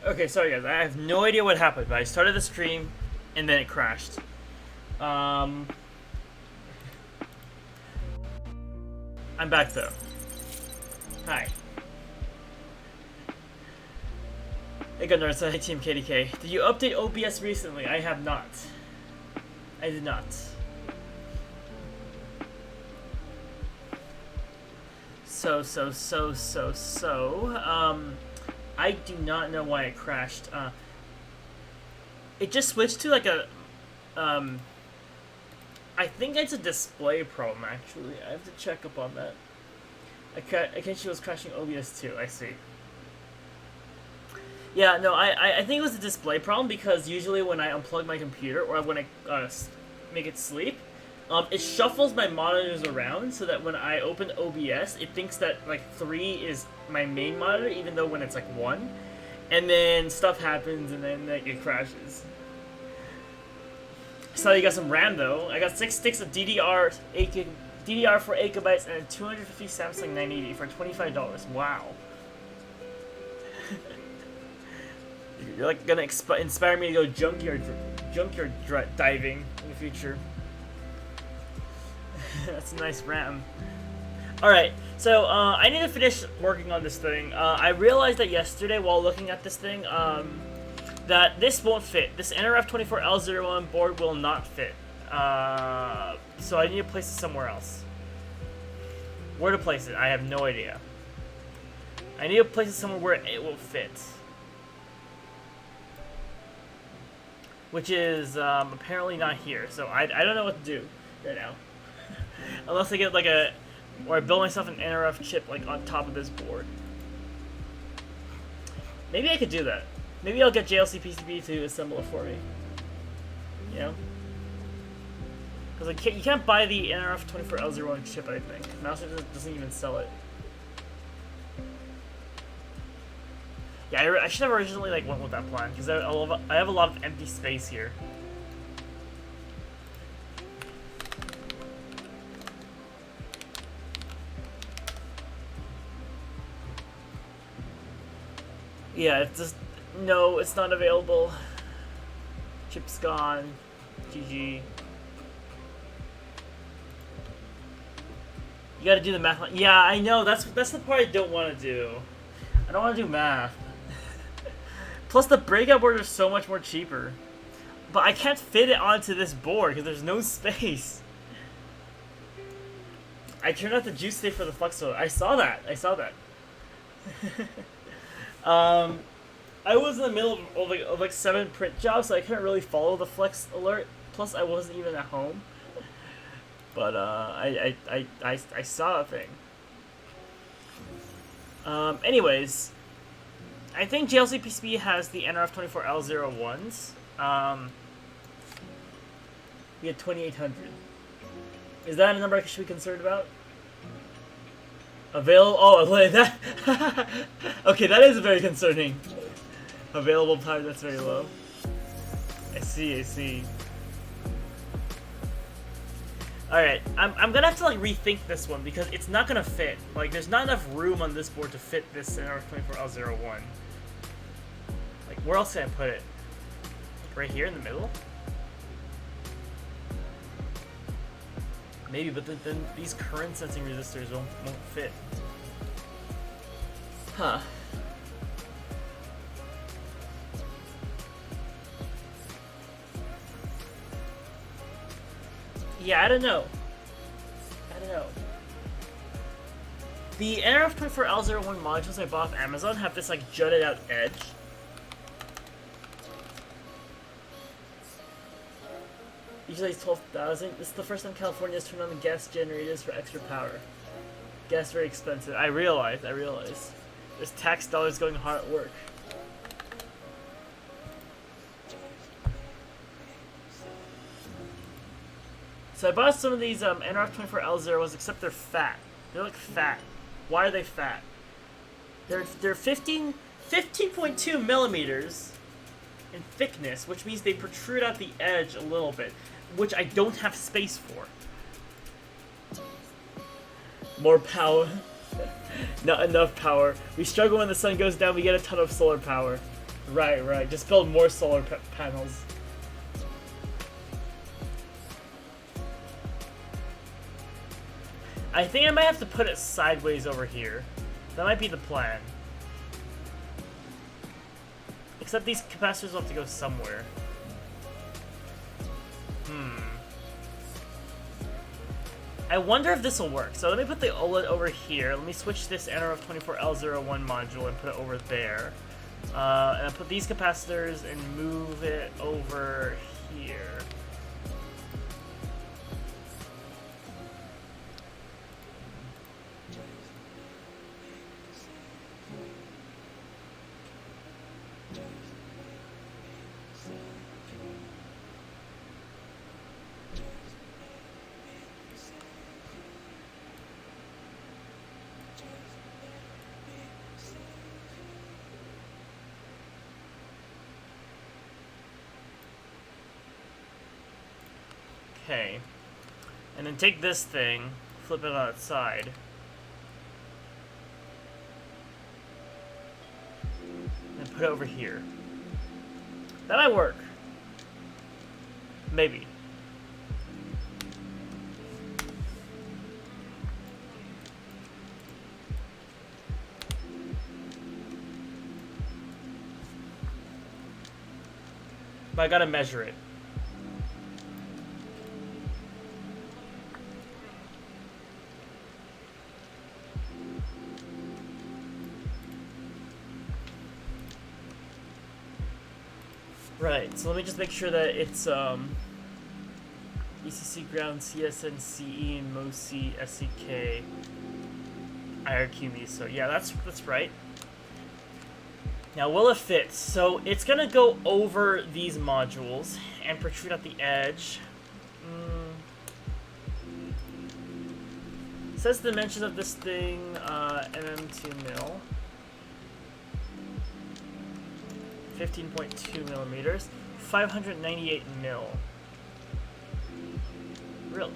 Okay, sorry guys. I have no idea what happened, but I started the stream and then it crashed. I'm back though. Hi. Hey Gunnars, hi Team KDK. Did you update OBS recently? I have not. I did not. I do not know why it crashed. It just switched to like a, I think it's a display problem actually. I have to check up on that. I guess she was crashing OBS too, I see. Yeah, no, I think it was a display problem because usually when I unplug my computer or when I make it sleep, it shuffles my monitors around so that when I open OBS, it thinks that like 3 is my main monitor, even though when it's like 1, and then stuff happens and then like, it crashes. So you got some RAM though. I got 6 sticks of DDR for 8 gigabytes and a 250 Samsung 980 for $25. Wow. You're like gonna inspire me to go junkyard diving in the future. That's a nice RAM. Alright, so I need to finish working on this thing. I realized that yesterday while looking at this thing, that this won't fit. This NRF24L01 board will not fit. So I need to place it somewhere else. Where to place it? I have no idea. I need to place it somewhere where it will fit. Which is apparently not here. So I don't know what to do right now. Unless I get like or I build myself an NRF chip like on top of this board. Maybe I could do that. Maybe I'll get JLC PCB to assemble it for me. You know? Because you can't buy the NRF24L01 chip, I think. Mouse doesn't even sell it. Yeah, I should have originally like went with that plan because I have a lot of empty space here. Yeah, it's just no, it's not available. Chip's gone. GG. You gotta do the math. Yeah, I know. That's the part I don't want to do. I don't want to do math. Plus, the breakout board is so much more cheaper. But I can't fit it onto this board because there's no space. I turned out the juice safe for the flex alert. I saw that. I was in the middle of like 7 print jobs, so I couldn't really follow the flex alert. Plus, I wasn't even at home. But I saw a thing. Anyways, I think JLC PCB has the NRF24L01s. We had 2800. Is that a number I should be concerned about? Available? Oh, that. Okay, that is very concerning. Available time, that's very low. I see. Alright, I'm gonna have to like rethink this one because it's not gonna fit. Like, there's not enough room on this board to fit this NRF24L01. Like, where else can I put it? Like, right here in the middle? Maybe, but then these current sensing resistors won't fit. Huh. Yeah, I don't know. The NRF24L01 modules I bought off Amazon have this like jutted out edge. Usually it's 12,000. This is the first time California has turned on the gas generators for extra power. Gas very expensive. I realize. There's tax dollars going hard at work. So I bought some of these NRF24L01s, except they're fat. They look fat. Why are they fat? They're 15.2 millimeters in thickness, which means they protrude out the edge a little bit, which I don't have space for. More power. Not enough power. We struggle when the sun goes down, we get a ton of solar power. Right, right. Just build more solar panels. I think I might have to put it sideways over here. That might be the plan. Except these capacitors will have to go somewhere. I wonder if this will work. So let me put the OLED over here. Let me switch this NRF24L01 module and put it over there. And I'll put these capacitors and move it over here. Okay, and then take this thing, flip it on its side, and put it over here. That might work. Maybe. But I gotta measure it. Right, so let me just make sure that it's ECC ground, CSN, CE, MOSI, SCK, IRQ me. So yeah, that's right. Now will it fit? So it's gonna go over these modules and protrude at the edge. Says the dimensions of this thing, mm2 mil. 15.2 millimeters, 598 mil. Really?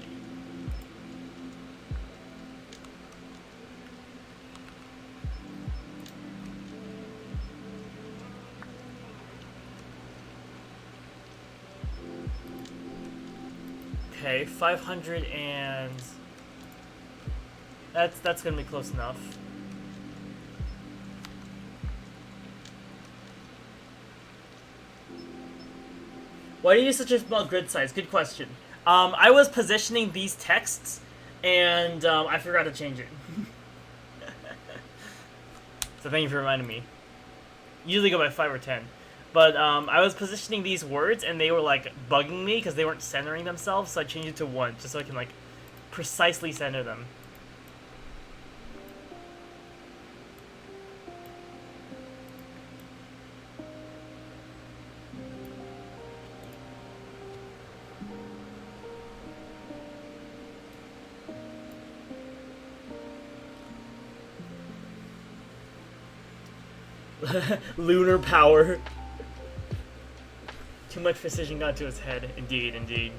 Okay, 500 and that's gonna be close enough. Why do you use such a small grid size? Good question. I was positioning these texts, and I forgot to change it. So thank you for reminding me. Usually go by 5 or 10. But I was positioning these words, and they were like bugging me because they weren't centering themselves, so I changed it to 1, just so I can like precisely center them. Lunar power. Too much precision got to his head. Indeed, indeed.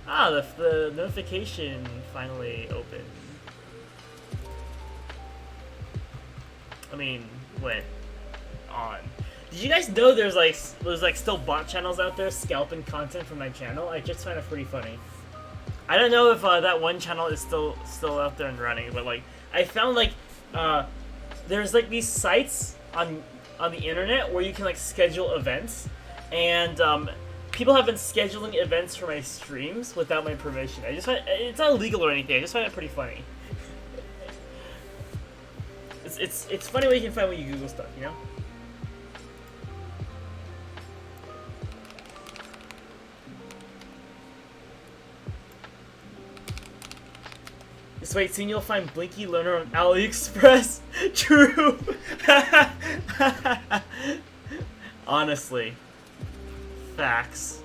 Ah, the notification finally opened. I mean, went on. Did you guys know there's like still bot channels out there scalping content from my channel? I just find it pretty funny. I don't know if that one channel is still out there and running, but like I found like there's like these sites on the internet where you can like schedule events, and people have been scheduling events for my streams without my permission. I just find it's not illegal or anything. I just find it pretty funny. It's funny what you can find when you Google stuff, you know. Just wait, soon you'll find Blinky Learner on AliExpress. True. Honestly. Facts.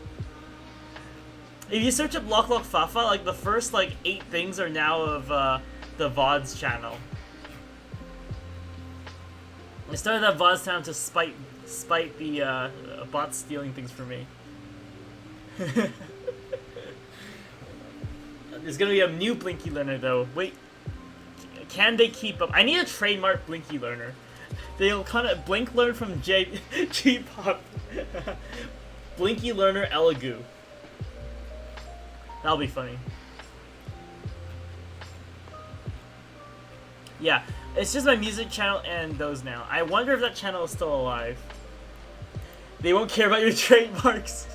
If you search up Lock Lock Fafa, like the first like 8 things are now of the VOD's channel. I started that VOD's channel to spite the bots stealing things from me. There's gonna be a new Blinky Learner though. Wait, can they keep up? I need a trademark Blinky Learner. They'll kind of Blink learn from G-pop. Blinky learner Elegoo. That'll be funny. Yeah, it's just my music channel and those now. I wonder if that channel is still alive. They won't care about your trademarks.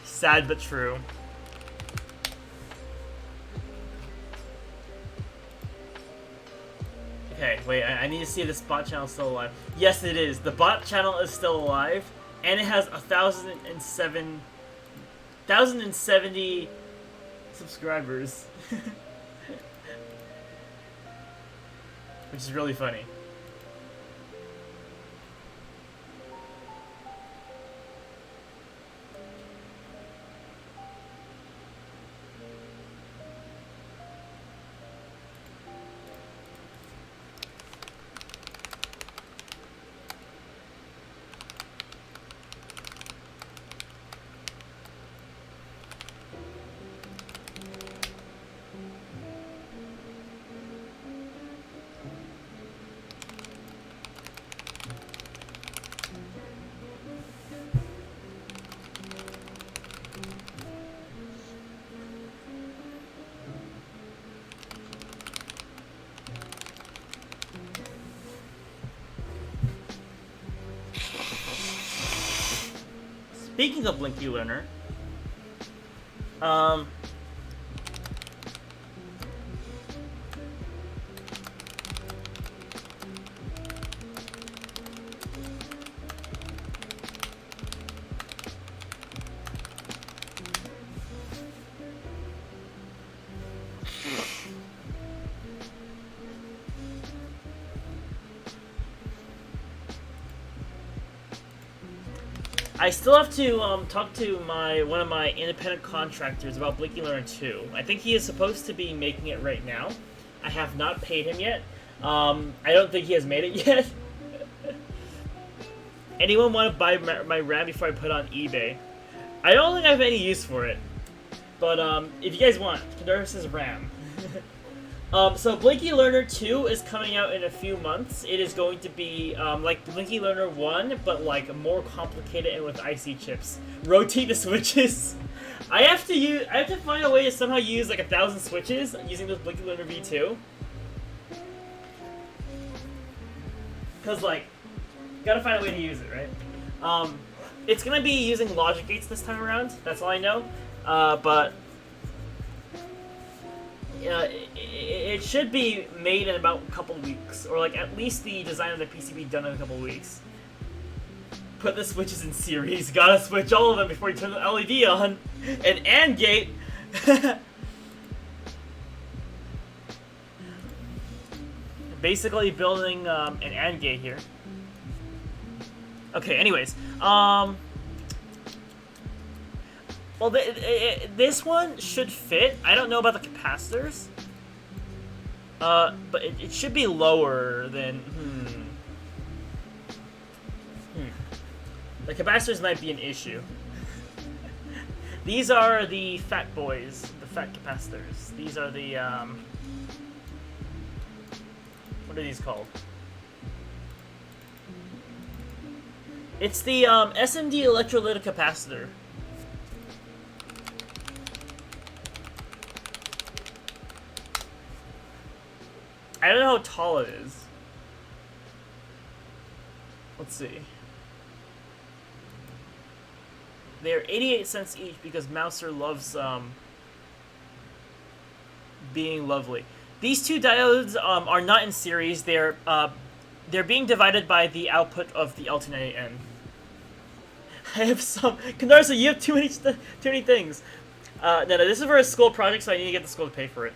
Sad but true. Okay, wait, I need to see if this bot channel is still alive. Yes, it is. The bot channel is still alive, and it has 1,070 subscribers. Which is really funny. Speaking of Blinky Learner, I still have to talk to one of my independent contractors about Blinky Learner 2. I think he is supposed to be making it right now. I have not paid him yet. I don't think he has made it yet. Anyone want to buy my RAM before I put it on eBay? I don't think I have any use for it. But if you guys want, Converse's RAM. So Blinky Learner 2 is coming out in a few months. It is going to be like Blinky Learner 1, but like more complicated and with IC chips. Rotate the switches. I have to find a way to somehow use like 1,000 switches using this Blinky Learner V2. Cause like, gotta find a way to use it, right? It's gonna be using logic gates this time around. That's all I know. But it should be made in about a couple weeks, or like at least the design of the PCB done in a couple weeks. Put the switches in series. Gotta switch all of them before you turn the LED on. An AND gate. Basically building an AND gate here. Okay. Anyways, well, this one should fit. I don't know about the capacitors. But it should be lower than... The capacitors might be an issue. These are the fat boys, the fat capacitors. These are the, what are these called? It's the, SMD electrolytic capacitor. I don't know how tall it is. Let's see. They're 88 cents each because Mouser loves being lovely. These two diodes are not in series. They're being divided by the output of the L298N. I have some. Canarsa, you have too many things. No, this is for a school project, so I need to get the school to pay for it.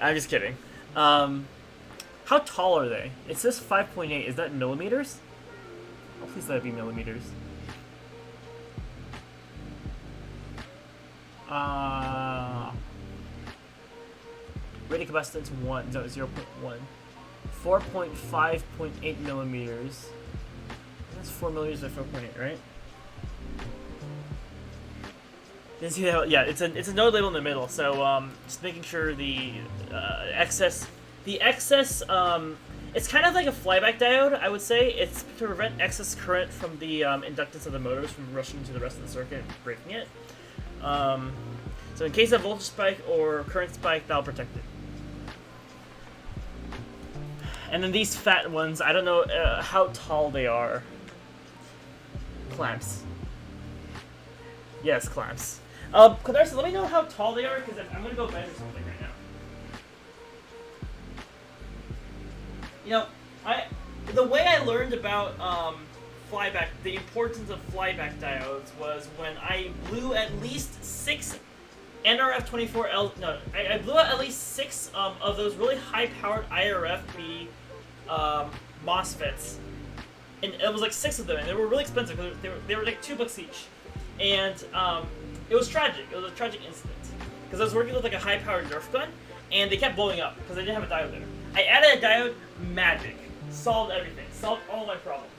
I'm just kidding. How tall are they? It says 5.8. Is that millimeters? Oh, please let it be millimeters. Rated capacitance 0.1. 4.5.8 millimeters. That's 4 millimeters by 4.8, right? see how? Yeah, it's a node label in the middle. So just making sure the excess, it's kind of like a flyback diode, I would say. It's to prevent excess current from the inductance of the motors from rushing into the rest of the circuit and breaking it. So in case of voltage spike or current spike, that'll protect it. And then these fat ones, I don't know how tall they are. Clamps. Yes, clamps. Kadarsa, let me know how tall they are, because I'm going to go measure something right now. You know, the way I learned about flyback, the importance of flyback diodes was when I blew at least 6 NRF24L. No, I blew out at least 6 of those really high-powered IRFB MOSFETs, and it was like 6 of them, and they were really expensive because they were like $2 each, and it was tragic. It was a tragic incident because I was working with like a high-powered Nerf gun, and they kept blowing up because I didn't have a diode there. I added a diode, magic, solved everything, solved all my problems.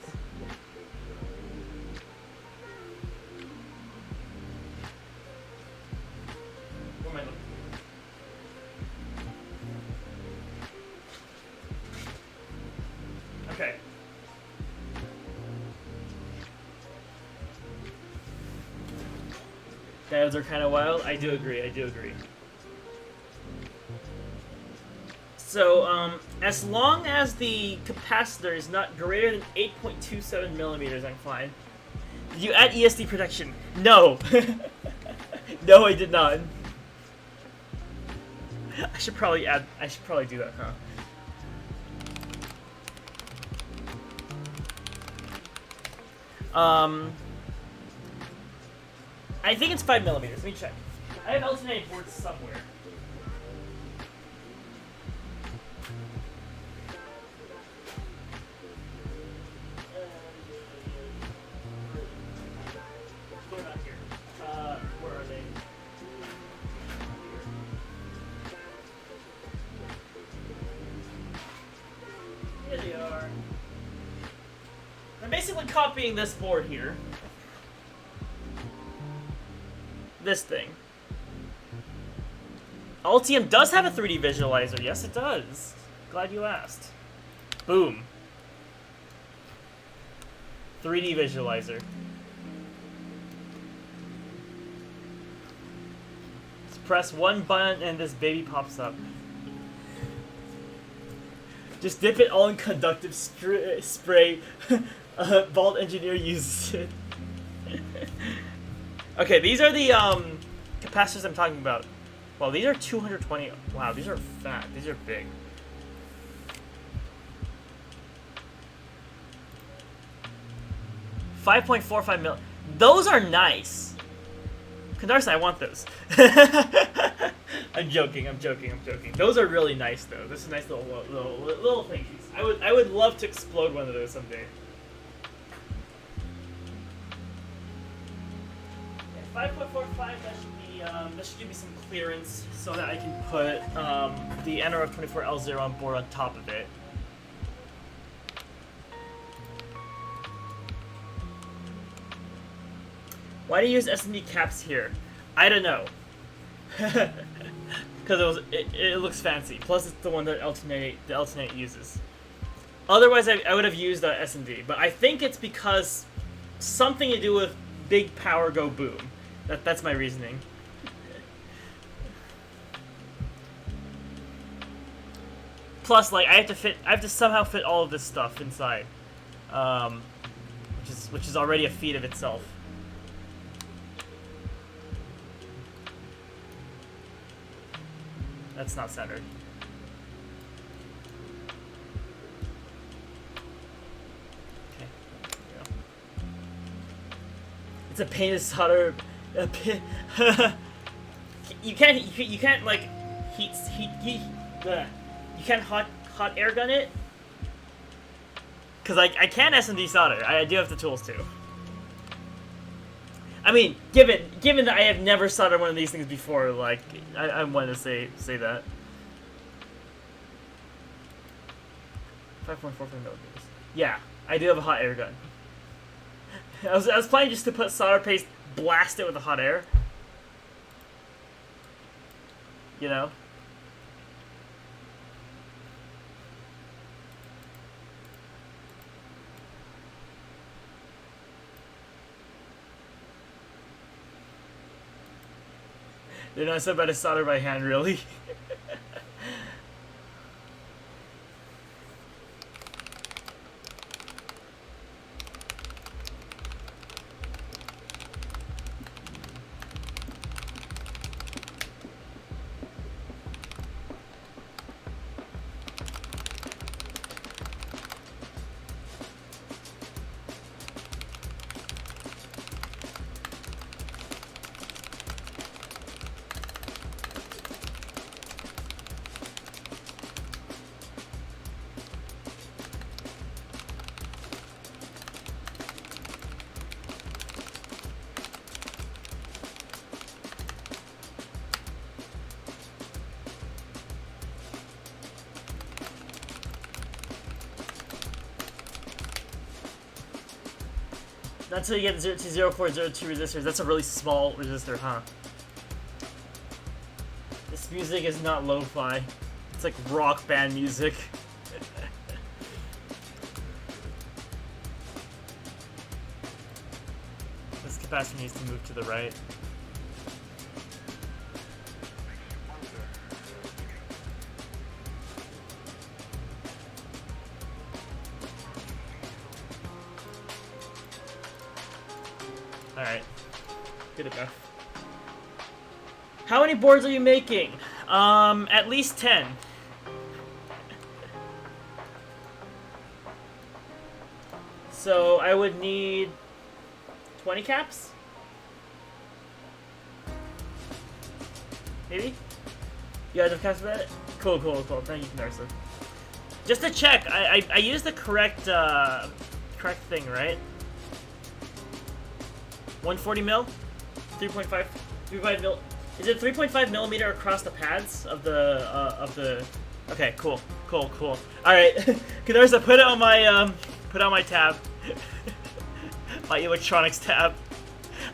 Where am I looking? Okay. Diodes are kind of wild. I do agree. I do agree. So, as long as the capacitor is not greater than 8.27 millimeters, I'm fine. Did you add ESD protection? No. No, I did not. I should probably do that, huh? I think it's 5 millimeters. Let me check. I have alternating boards somewhere. They're not here. Where are they? Here they are. I'm basically copying this board here. This thing. Altium does have a 3D visualizer. Yes, it does. Glad you asked. Boom. 3D visualizer. Just press one button and this baby pops up. Just dip it all in conductive spray. Bald engineer uses it. Okay, these are the capacitors I'm talking about. Well, these are 220. Wow, these are fat. These are big. $5.45 mil. Those are nice. Kadarsa, I want those. I'm joking. Those are really nice, though. This is nice little thingies. I would love to explode one of those someday. 5.45. That should give me some clearance so that I can put the NRF24L0 on board on top of it. Why do you use SMD caps here? I don't know. Because it looks fancy. Plus, it's the one that the alternate uses. Otherwise, I would have used SMD. But I think it's because something to do with big power go boom. That's my reasoning. Plus, like, I have to somehow fit all of this stuff inside, which is already a feat of itself. That's not centered. Okay, there we go. It's a pain to solder. You can't like heat. You can't hot air gun it. Cause I can SMD solder. I do have the tools too. I mean, given that I have never soldered one of these things before, like I wanted to say that. 5.45 millimeters. Yeah, I do have a hot air gun. I was planning just to put solder paste, blast it with the hot air. You know? They're not so bad to solder by hand, really. That's how you get 20402 resistors. That's a really small resistor, huh? This music is not lo-fi. It's like rock band music. This capacitor needs to move to the right. Alright. Good enough. How many boards are you making? At least 10. So I would need 20 caps? Maybe? You have enough caps for that? Cool. Thank you, Narsa. Just to check, I used the correct thing, right? 140 mil? 3.5 mil. Is it 3.5 millimeter across the pads of the Okay, cool. Alright. Kanarsa, put it on my tab. My electronics tab.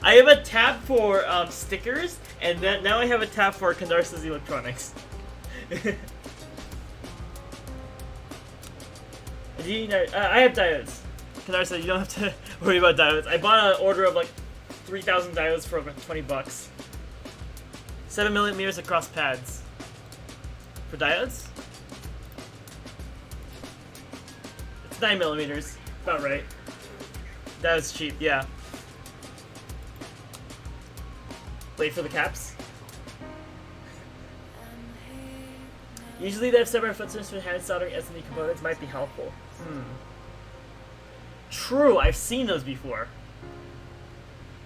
I have a tab for stickers, and then now I have a tab for Kanarsa's electronics. I have diodes. Kanarsa, you don't have to worry about diodes. I bought an order of like 3,000 diodes for about 20 bucks. 7 millimeters across pads. For diodes? It's 9 millimeters. About right. That was cheap, yeah. Wait for the caps. Usually they have separate footsteps for hand soldering SMD components might be helpful. True, I've seen those before.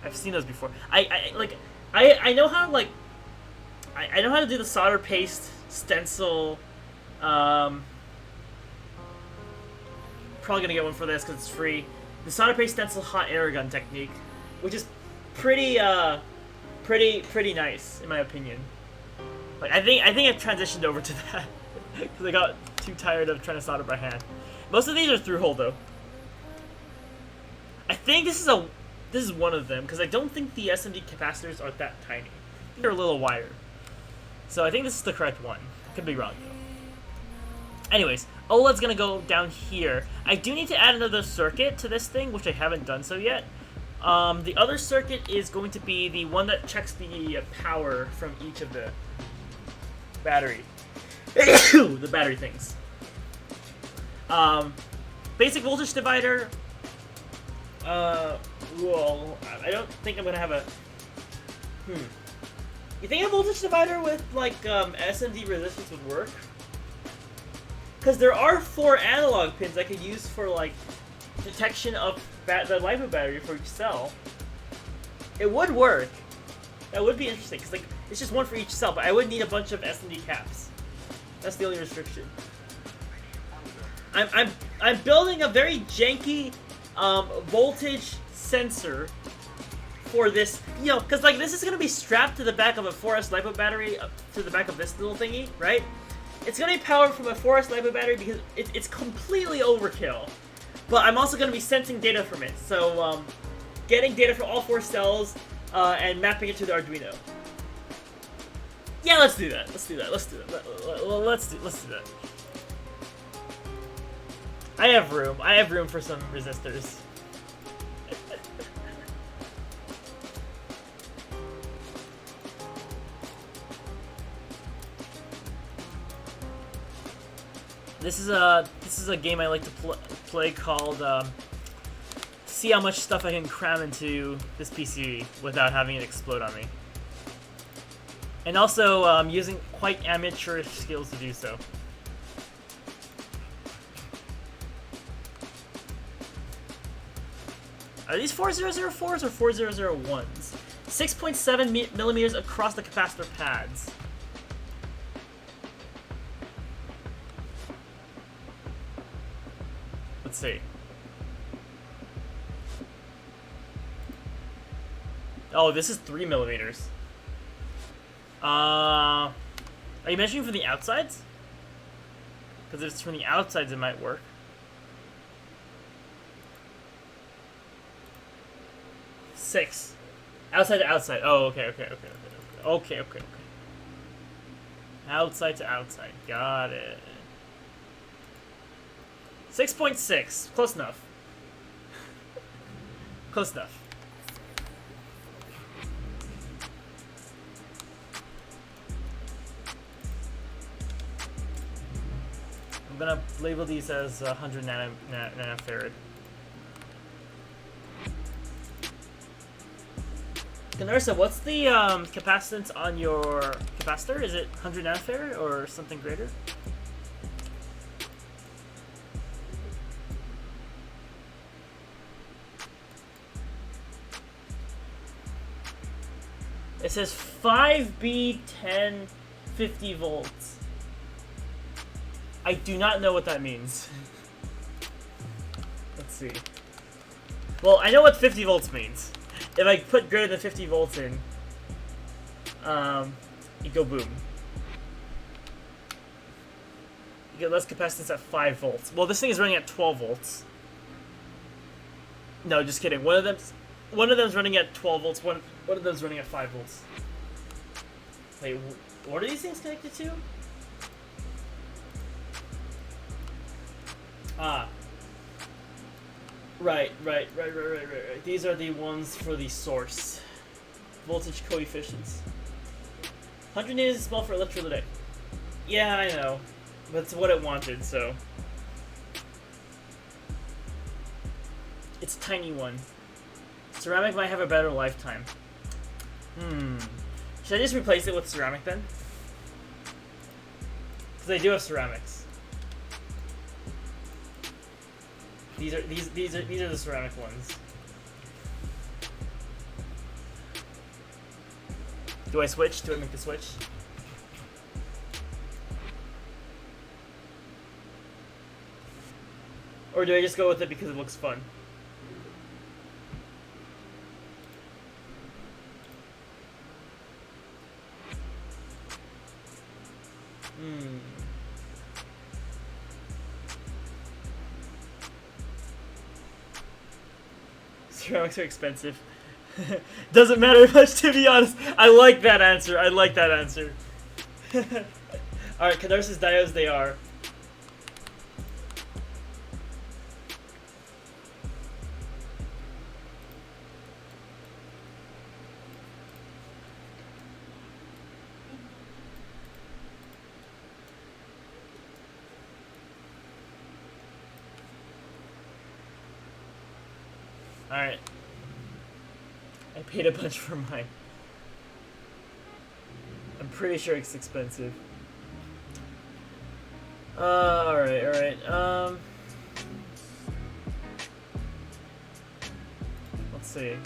I know how I know how to do the solder paste stencil. Probably gonna get one for this because it's free. The solder paste stencil hot air gun technique, which is pretty nice in my opinion. Like I think I've transitioned over to that because I got too tired of trying to solder by hand. Most of these are through hole though. I think this is one of them because I don't think the SMD capacitors are that tiny. They're a little wider. So I think this is the correct one. Could be wrong though. Anyways, OLED's gonna go down here. I do need to add another circuit to this thing, which I haven't done so yet. The other circuit is going to be the one that checks the power from each of the battery. The battery things. Basic voltage divider. Well, I don't think I'm gonna have a. You think a voltage divider with like SMD resistance would work? Because there are 4 analog pins I could use for like detection of the Lipo battery for each cell. It would work. That would be interesting because like it's just one for each cell, but I would need a bunch of SMD caps. That's the only restriction. I'm building a very janky voltage sensor for this, you know, because like this is gonna be strapped to the back of a 4S Lipo battery, to the back of this little thingy, right? It's gonna be powered from a 4S Lipo battery because it's completely overkill. But I'm also gonna be sensing data from it, so getting data from all 4 cells and mapping it to the Arduino. Yeah, let's do that. Let's do that. Let's do that. Let's do that. I have room. I have room for some resistors. This is a game I like to play called see how much stuff I can cram into this PCB without having it explode on me. And also using quite amateurish skills to do so. Are these 4004s or 4001s? 6.7 millimeters across the capacitor pads. Let's see. Oh, this is 3 millimeters. Are you measuring from the outsides? Because if it's from the outsides, it might work. Six. Outside to outside. Oh, okay. Outside to outside. Got it. 6.6. Close enough. Close enough. I'm gonna label these as 100 nanofarad. Kanarsa, what's the capacitance on your capacitor? Is it 100 nanofarad or something greater? It says 5B 10 50 volts. I do not know what that means. Let's see. Well, I know what 50 volts means. If I put greater than 50 volts in, you go boom. You get less capacitance at 5 volts. Well, this thing is running at 12 volts. No, just kidding. One of them's running at 12 volts. One of them's running at 5 volts. Wait, what are these things connected to? Ah. Right. These are the ones for the source. Voltage coefficients. 100 nanometers is small for electrolytic. Yeah, I know. That's what it wanted, so. It's a tiny one. Ceramic might have a better lifetime. Should I just replace it with ceramic then? Because I do have ceramics. These are the ceramic ones. Do I switch? Do I make the switch? Or do I just go with it because it looks fun? Ceramics are expensive. Doesn't matter much, to be honest. I like that answer. Alright, Cadarsis diodes they are. Alright. I paid a bunch for mine. I'm pretty sure it's expensive. Alright. Let's see.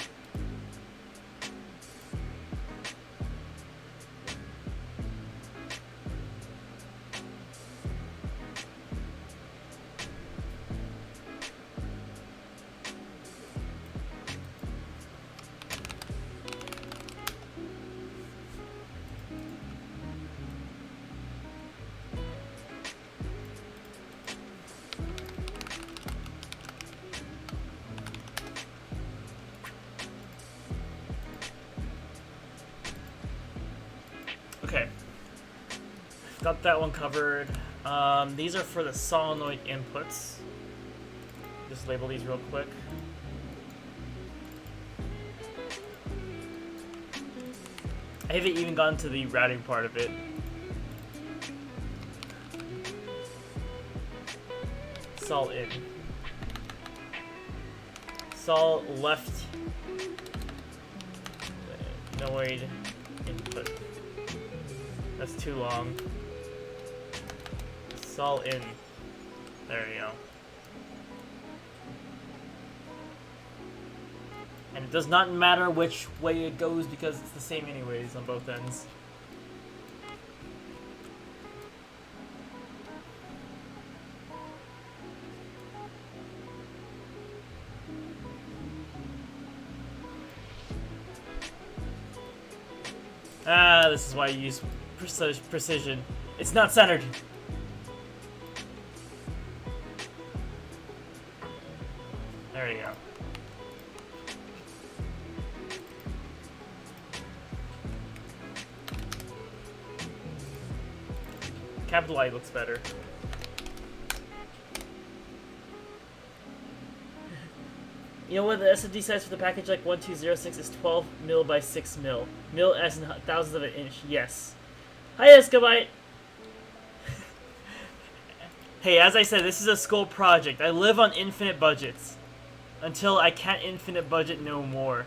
Got that one covered. These are for the solenoid inputs. Just label these real quick. I haven't even gotten to the routing part of it. Sol in. Sol left. Noid input. That's too long. Sol in. There you go. And it does not matter which way it goes because it's the same anyways on both ends. Ah, this is why you use precision. It's not centered. There you go. Capital I looks better. You know what the SSD size for the package like 1206 is 12 mil by 6 mil. Mil as in thousandths of an inch. Yes. Hi, Escabite. Hey, as I said, this is a school project. I live on infinite budgets. Until I can't infinite budget no more.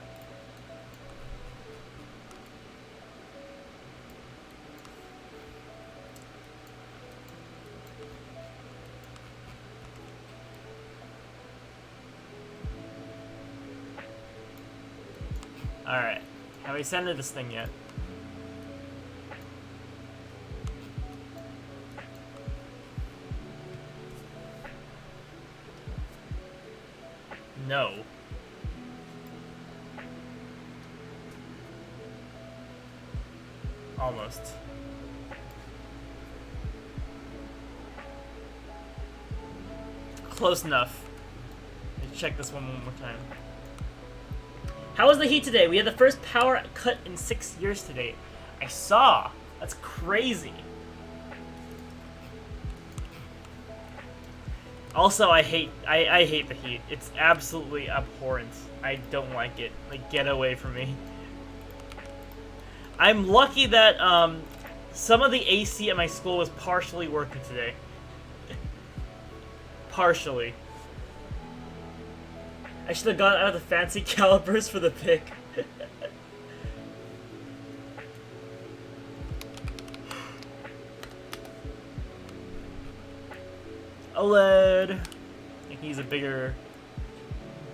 Alright. Have we sent this thing yet? No. Almost. Close enough. Let's check this one more time. How was the heat today? We had the first power cut in 6 years today. I saw. That's crazy. Also, I hate the heat. It's absolutely abhorrent. I don't like it. Like, get away from me. I'm lucky that some of the AC at my school was partially working today. Partially. I should have gone out of the fancy calipers for the pick. OLED. I think he's a bigger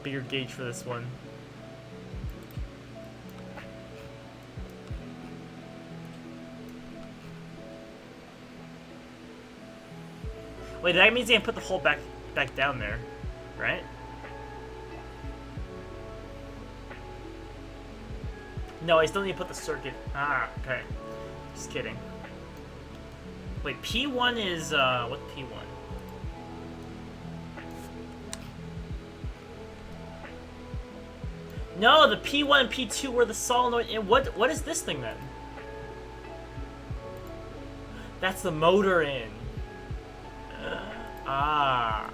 gauge for this one. Wait, that means I can put the hole back down there, right? No, I still need to put the circuit. Ah, okay. Just kidding. Wait, P1 is, what P1? No, the P1 and P2 were the solenoid. And what is this thing then? That's the motor in. Ah.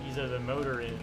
These are the motor ins.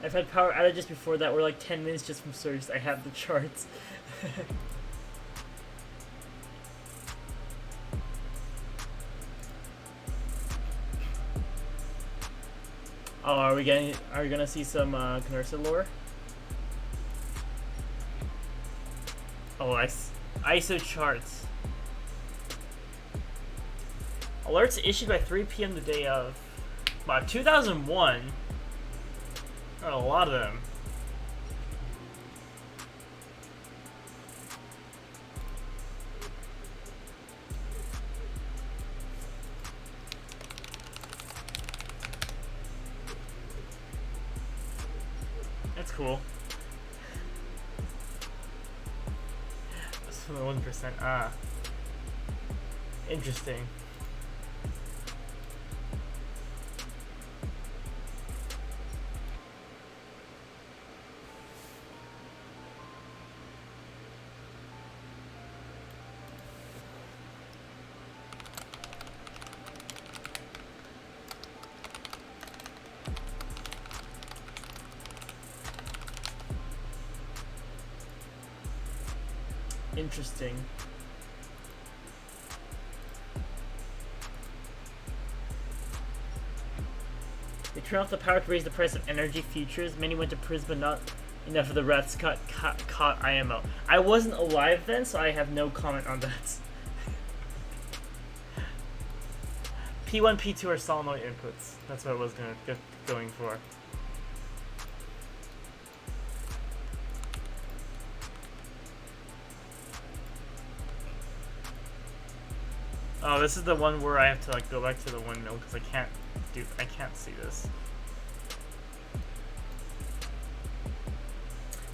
I've had power outages before that were like 10 minutes just from surge. I have the charts. Oh, are we gonna see some Knersa lore? Oh, ISO charts. Alerts issued by 3 p.m. the day of. Wow, 2001. There are a lot of them. That's cool. That's from the 1%. Ah. Interesting. Interesting. They turn off the power to raise the price of energy futures. Many went to prison, but not enough of the rats caught IMO. I wasn't alive then, so I have no comment on that. P1, P2 are solenoid inputs. That's what I was going for. Oh, this is the one where I have to like go back to the window because I can't see this.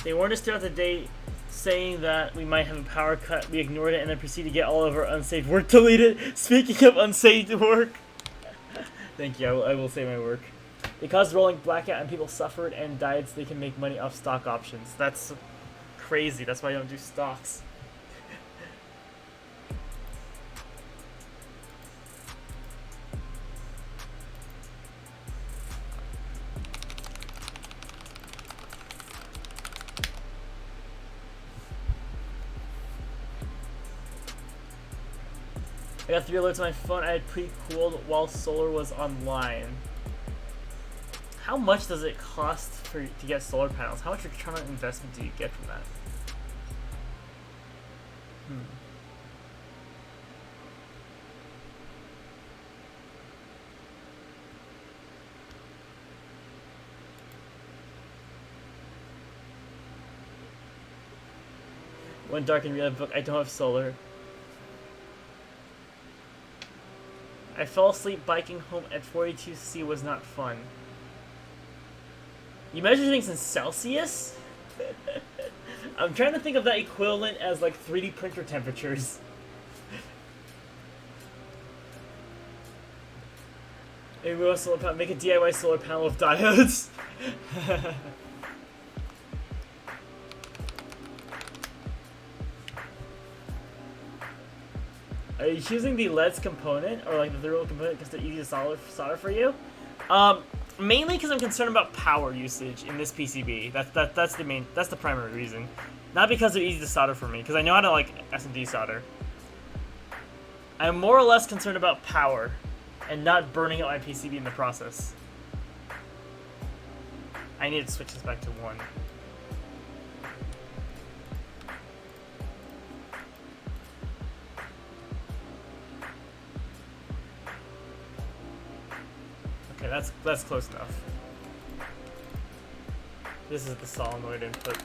They warned us throughout the day saying that we might have a power cut. We ignored it and then proceeded to get all of our unsaved work deleted. Speaking of unsaved work. Thank you, I will say my work. They caused rolling blackout and people suffered and died so they can make money off stock options. That's crazy. That's why I don't do stocks. I got 3 alerts on my phone. I had pre-cooled while solar was online. How much does it cost to get solar panels? How much return on investment do you get from that? One dark and real book. I don't have solar. I fell asleep biking home at 42°C was not fun. You measure things in Celsius? I'm trying to think of that equivalent as like 3D printer temperatures. Maybe we'll solar panel, make a DIY solar panel with diodes. Are you choosing the LEDs component or like the thermal component because they're easy to solder for you? Mainly because I'm concerned about power usage in this PCB. That's the primary reason. Not because they're easy to solder for me, because I know how to like S&D solder. I'm more or less concerned about power and not burning out my PCB in the process. I need to switch this back to 1. Okay, that's close enough. This is the solenoid input.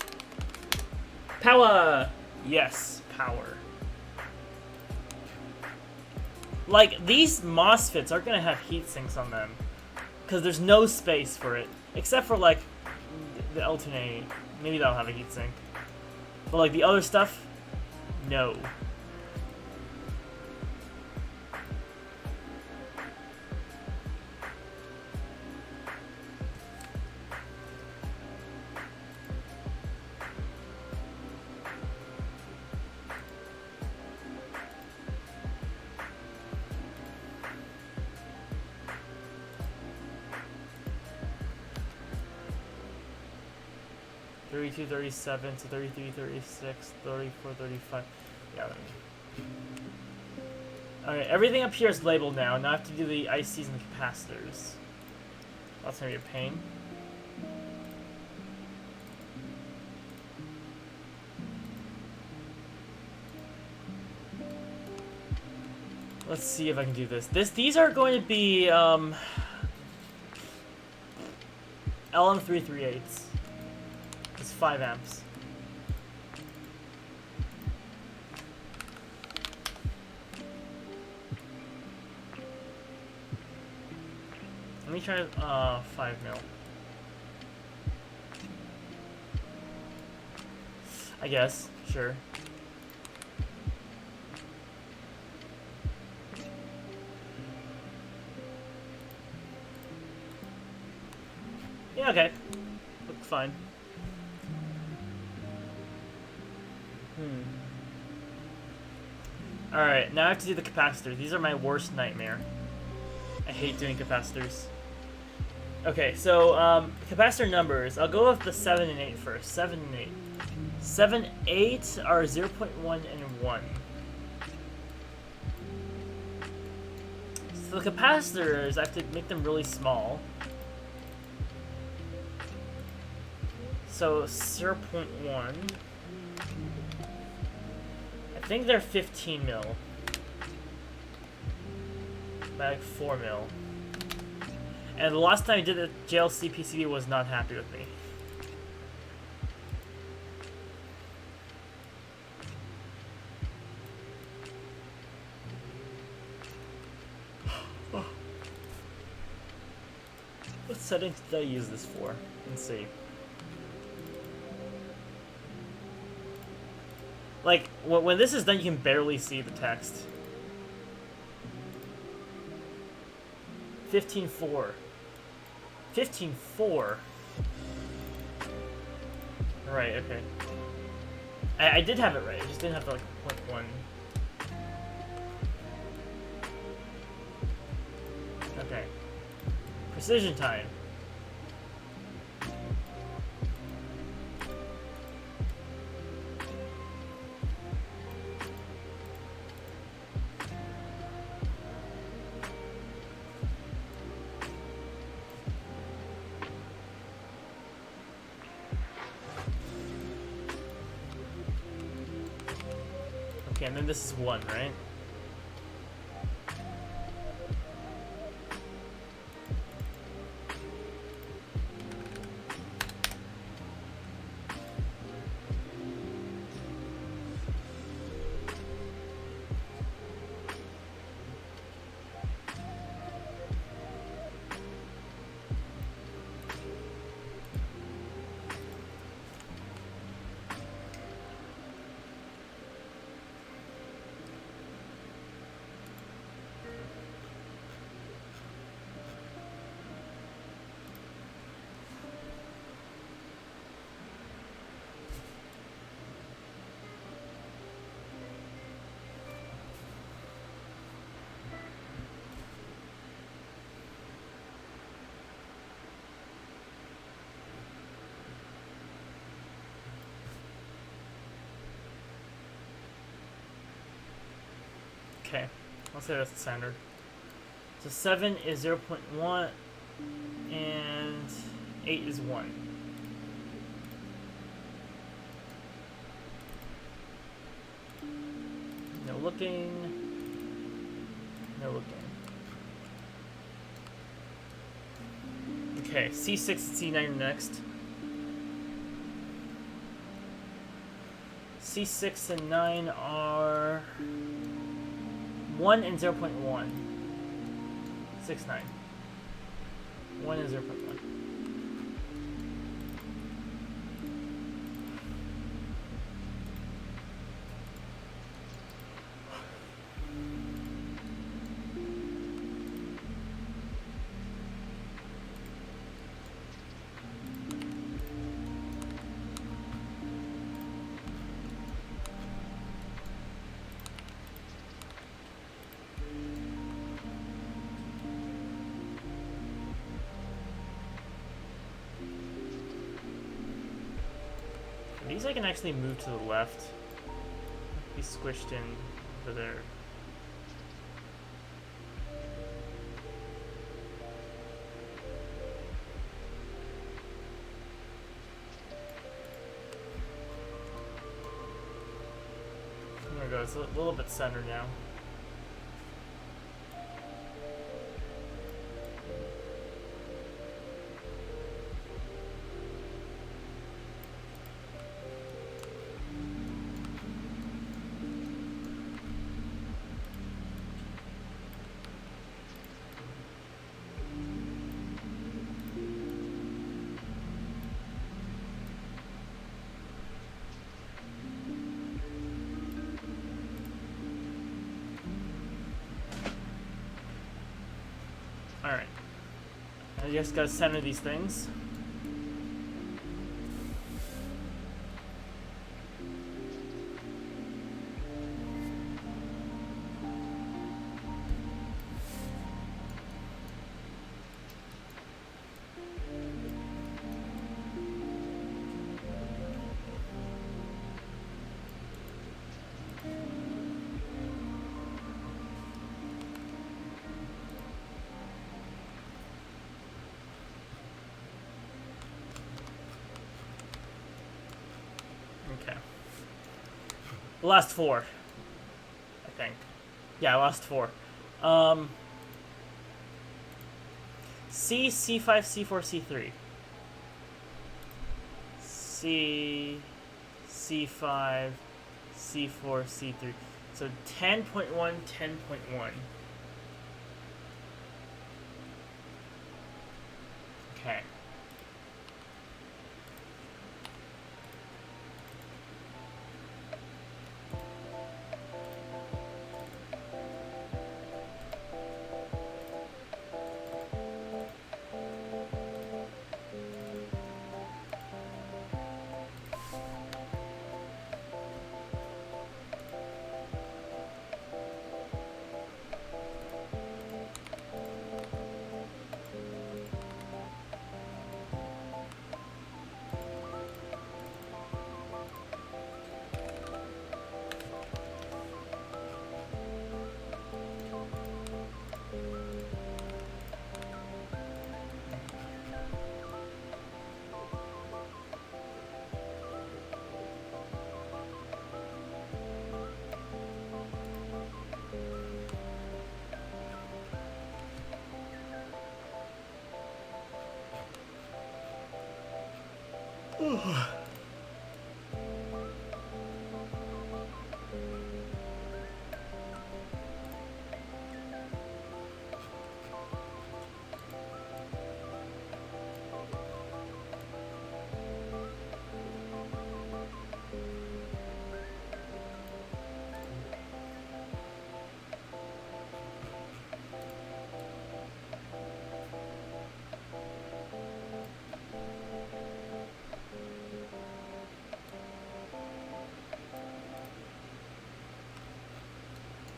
Power! Yes, power. Like, these MOSFETs aren't gonna have heat sinks on them. Because there's no space for it. Except for, like, the alternating. Maybe that'll have a heat sink. But, like, the other stuff, no. $32, $37 to $33, $36, $34, $35. Yeah. Alright, everything up here is labeled now. Now I have to do the ICs and the capacitors. That's gonna be a pain. Let's see if I can do this. These are going to be LM338s. It's 5 amps. Let me try 5 mil. I guess, sure. Yeah, okay. Looks fine. Alright, now I have to do the capacitors. These are my worst nightmare. I hate doing capacitors. Okay, so, capacitor numbers. I'll go with the 7 and 8 first. 7 and 8. 7, 8 are 0.1 and 1. So the capacitors, I have to make them really small. So 0.1. I think they're 15 mil. Like 4 mil. And the last time I did the JLC PCB was not happy with me. What settings did I use this for? Let's see. Like, when this is done, you can barely see the text. 15.4. 15.4? Right, okay. I did have it right, I just didn't have the, like, 0.1. Okay. Precision time. Okay, and then this is 1, right? Okay, I'll say that's the standard. So 7 is 0.1 and 8 is 1. No looking. No looking. Okay, C6 and C9 next. C6 and 9 are 1 and 0.1. 6, 9. 1 and 0.1. These I can actually move to the left. Be squished in to there. There we go, it's a little bit centered now. I just gotta center these things. Okay. Last four, I think. Yeah, last four. C, C5, C4, C3. C, C5, C4, C3. So 10.1, 10.1. Okay.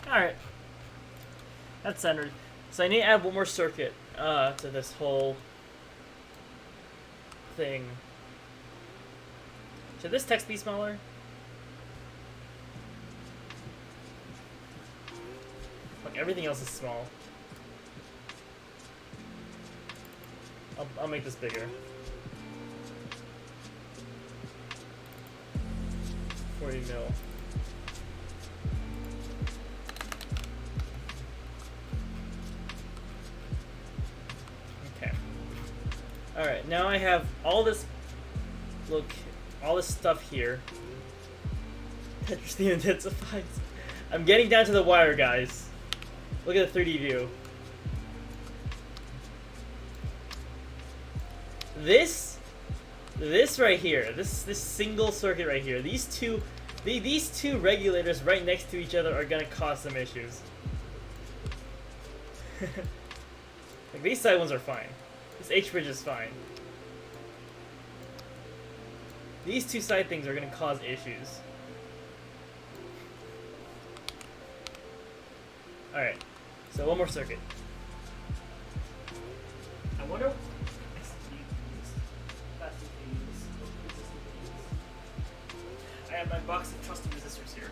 Alright. That's centered. So I need to add one more circuit to this whole thing. Should this text be smaller? Like everything else is small. I'll make this bigger. 40 mil. Okay. Alright, now I have all this, look, all this stuff here. Interesting intensifies. I'm getting down to the wire, guys. Look at the 3D view. This right here, this single circuit right here, these two regulators right next to each other are gonna cause some issues. Like these side ones are fine. This H bridge is fine. These two side things are gonna cause issues. Alright, so one more circuit. I wonder. I have my box of trusted resistors here.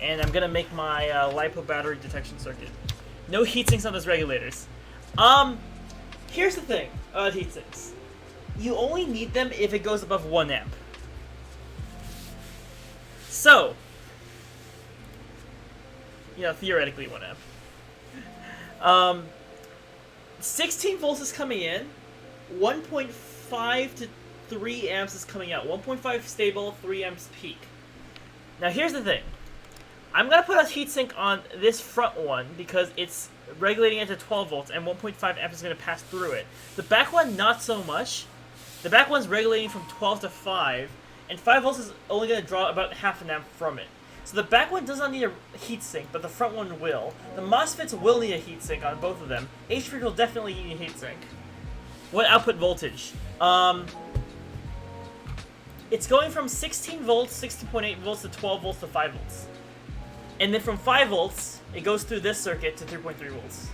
And I'm gonna make my Lipo battery detection circuit. No heat sinks on those regulators. Here's the thing about heat sinks. You only need them if it goes above 1 amp. So, you know, theoretically 1 amp. 16 volts is coming in, 1.5 to 3 amps is coming out. 1.5 stable, 3 amps peak. Now here's the thing. I'm going to put a heatsink on this front one because it's regulating it to 12 volts and 1.5 amps is going to pass through it. The back one, not so much. The back one's regulating from 12 to 5, and 5 volts is only going to draw about half an amp from it. So the back one does not need a heatsink, but the front one will. The MOSFETs will need a heatsink on both of them. H3 will definitely need a heatsink. What output voltage? It's going from 16 volts, 16.8 volts to 12 volts to 5 volts. And then from 5 volts, it goes through this circuit to 3.3 volts.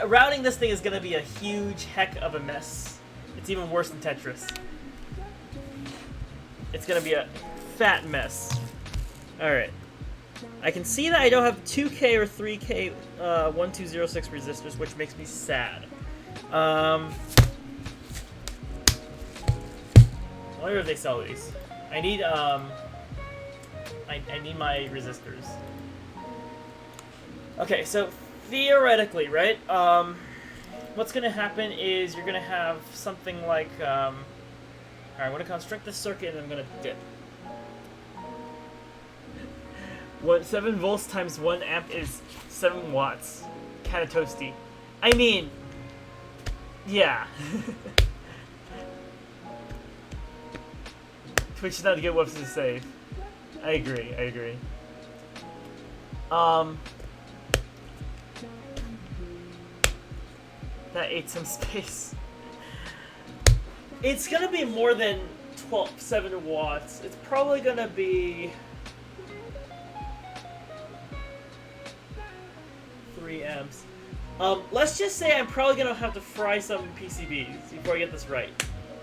Routing this thing is going to be a huge heck of a mess. It's even worse than Tetris. It's going to be a fat mess. Alright. I can see that I don't have 2K or 3K 1206 resistors, which makes me sad. I wonder if they sell these. I need I need my resistors. Okay, so theoretically, right? What's gonna happen is you're gonna have something like alright, I'm gonna construct this circuit and I'm gonna dip. 7 volts times 1 amp is 7 watts. Kinda toasty. I mean, yeah. Twitch is not a good website to save. I agree, I agree. That ate some space. It's gonna be more than 7 watts. It's probably gonna be 3 amps. Let's just say I'm probably gonna have to fry some PCBs before I get this right.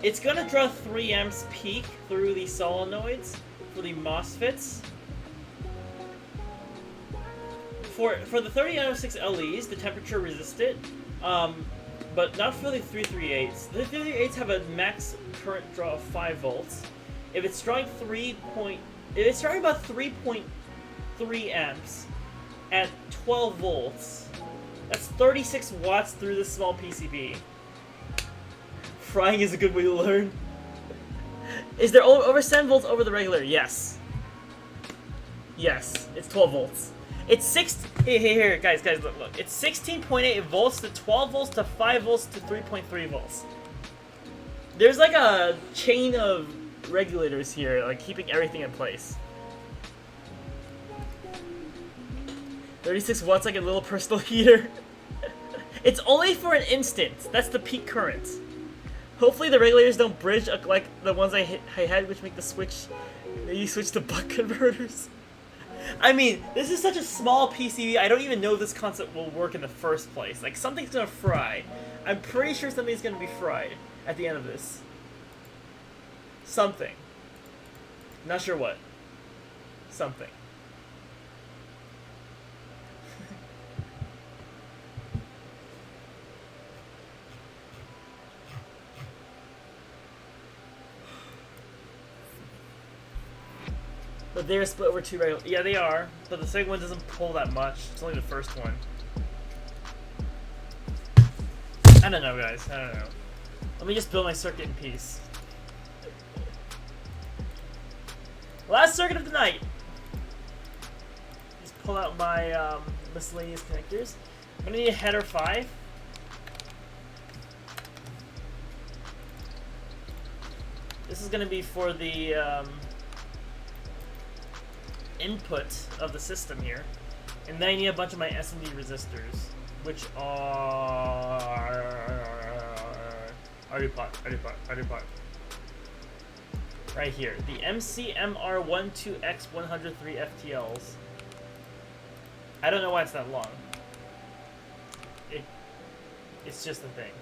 It's gonna draw 3 amps peak through the solenoids for the MOSFETs. For the 3096 LEs, the temperature resisted, but not for the 338s. The 338s have a max current draw of 5 volts. If it's drawing if it's drawing about 3.3 amps at 12 volts, that's 36 watts through this small PCB. Frying is a good way to learn. Is there over 7 volts over the regular? Yes. Yes, it's 12 volts. It's here, guys, look. It's 16.8 volts to 12 volts to 5 volts to 3.3 volts. There's like a chain of regulators here, like keeping everything in place. 36 watts, like a little personal heater. It's only for an instant. That's the peak current. Hopefully the regulators don't bridge like the ones I had, which make the switch. You switch to buck converters. I mean, this is such a small PCB, I don't even know if this concept will work in the first place. Like, something's gonna fry. I'm pretty sure something's gonna be fried at the end of this. Something. Not sure what. Something. But they're split over 2 regular. Yeah, they are. But the second one doesn't pull that much. It's only the first one. I don't know, guys. I don't know. Let me just build my circuit in peace. Last circuit of the night. Just pull out my miscellaneous connectors. I'm gonna need a header 5. This is gonna be for the input of the system here, and then I need a bunch of my S&D resistors, which are right here. The MCMR12X103 FTLs. I don't know why it's that long. It's just a thing.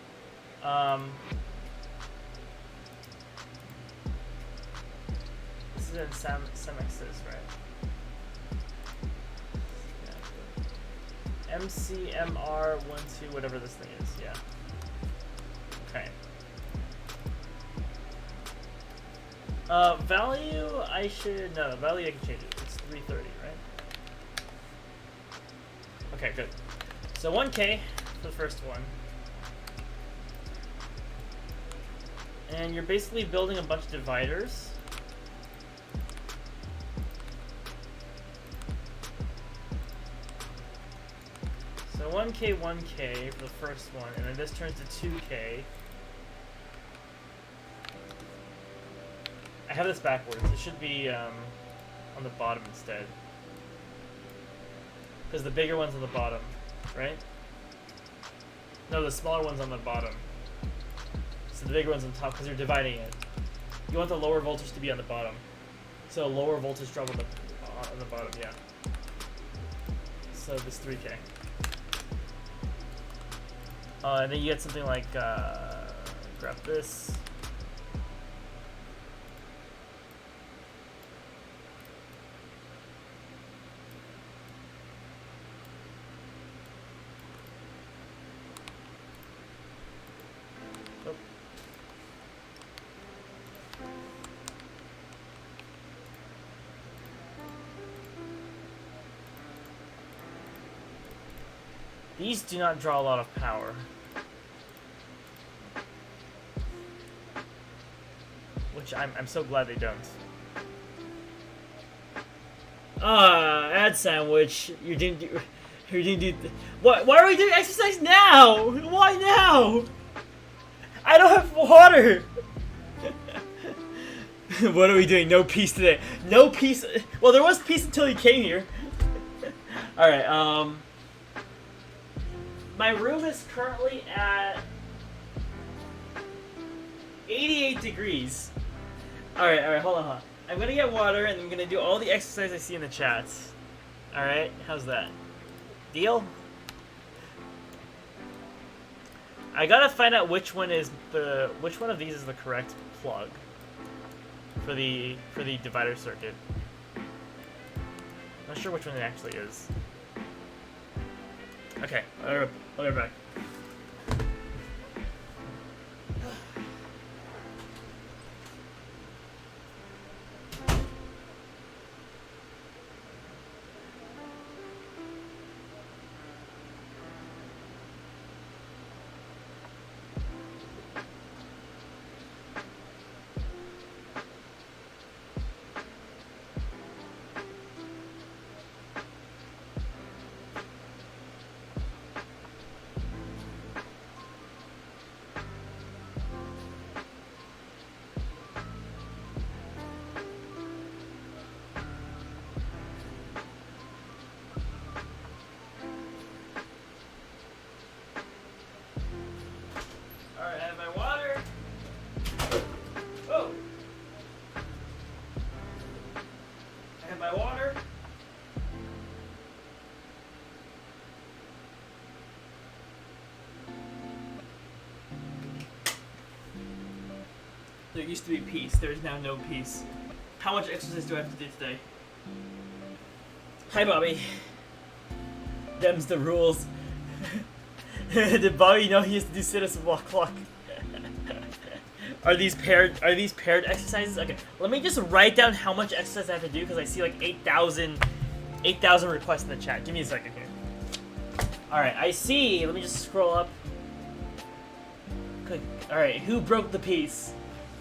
This is in Semexis, right? MCMR12, whatever this thing is, yeah. Okay. Value, value I can change it. It's 330, right? Okay, good. So 1K for the first one. And you're basically building a bunch of dividers. So 1K, 1K for the first one, and then this turns to 2K. have this backwards. It should be on the bottom instead. Because the bigger one's on the bottom, right? No, the smaller one's on the bottom. So the bigger one's on top because you're dividing it. You want the lower voltage to be on the bottom. So lower voltage drop on the bottom, yeah. So this 3K. And then you get something like, grab this. Oh. These do not draw a lot of power. Which I'm so glad they don't. Ad sandwich. You didn't do. Why are we doing exercise now? Why now? I don't have water. What are we doing? No peace today. No peace. Well, there was peace until you came here. All right. My room is currently at 88 degrees. Alright, hold on. I'm gonna get water and I'm gonna do all the exercise I see in the chats. Alright, how's that? Deal? I gotta find out which one of these is the correct plug for the divider circuit. Not sure which one it actually is. Okay, I'll be back. There used to be peace. There is now no peace. How much exercise do I have to do today? Hi, Bobby. Them's the rules. Did Bobby know he has to do sit-ups and walk clock? Are these paired exercises? Okay, let me just write down how much exercise I have to do because I see like 8,000 requests in the chat. Give me a second here. All right, I see. Let me just scroll up. Good. All right, who broke the peace?